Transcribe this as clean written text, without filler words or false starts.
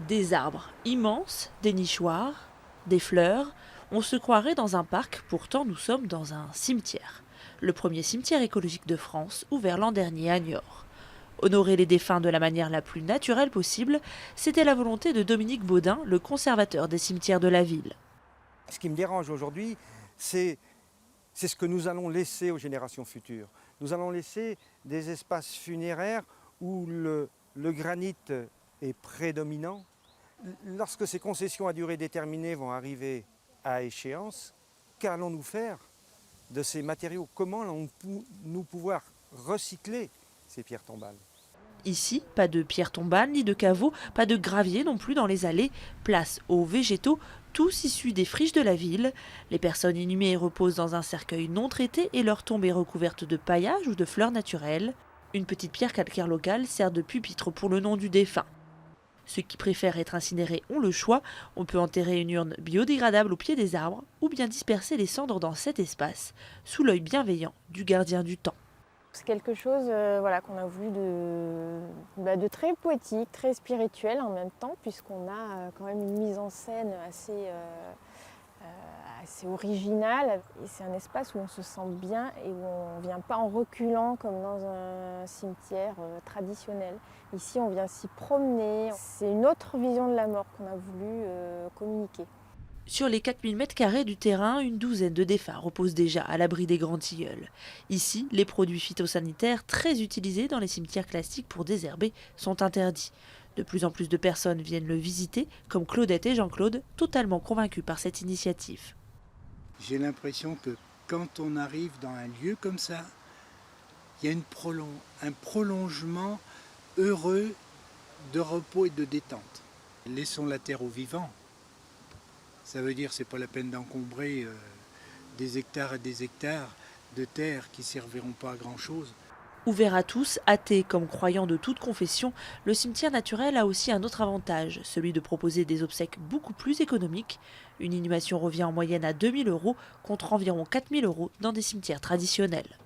Des arbres immenses, des nichoirs, des fleurs. On se croirait dans un parc, pourtant nous sommes dans un cimetière. Le premier cimetière écologique de France, ouvert l'an dernier à Niort. Honorer les défunts de la manière la plus naturelle possible, c'était la volonté de Dominique Baudin, le conservateur des cimetières de la ville. Ce qui me dérange aujourd'hui, c'est ce que nous allons laisser aux générations futures. Nous allons laisser des espaces funéraires où le granit est prédominant. Lorsque ces concessions à durée déterminée vont arriver à échéance, qu'allons-nous faire de ces matériaux? Comment allons-nous pouvoir recycler ces pierres tombales? Ici, pas de pierres tombales ni de caveaux, pas de gravier non plus dans les allées. Place aux végétaux, tous issus des friches de la ville. Les personnes inhumées reposent dans un cercueil non traité et leur tombe est recouverte de paillage ou de fleurs naturelles. Une petite pierre calcaire locale sert de pupitre pour le nom du défunt. Ceux qui préfèrent être incinérés ont le choix. On peut enterrer une urne biodégradable au pied des arbres ou bien disperser les cendres dans cet espace, sous l'œil bienveillant du gardien du temps. C'est quelque chose voilà, qu'on a voulu de très poétique, très spirituel en même temps, puisqu'on a quand même une mise en scène assez originale. Et c'est un espace où on se sent bien et où on ne vient pas en reculant comme dans un cimetière traditionnel. Ici, on vient s'y promener. C'est une autre vision de la mort qu'on a voulu communiquer. Sur les 4000 m² du terrain, une douzaine de défunts reposent déjà à l'abri des grands tilleuls. Ici, les produits phytosanitaires très utilisés dans les cimetières classiques pour désherber sont interdits. De plus en plus de personnes viennent le visiter, comme Claudette et Jean-Claude, totalement convaincus par cette initiative. J'ai l'impression que quand on arrive dans un lieu comme ça, il y a un prolongement heureux de repos et de détente. Laissons la terre aux vivants. Ça veut dire que ce n'est pas la peine d'encombrer des hectares et des hectares de terre qui ne serviront pas à grand-chose. Ouvert à tous, athées comme croyants de toute confession, le cimetière naturel a aussi un autre avantage, celui de proposer des obsèques beaucoup plus économiques. Une inhumation revient en moyenne à 2 000 € contre environ 4 000 € dans des cimetières traditionnels.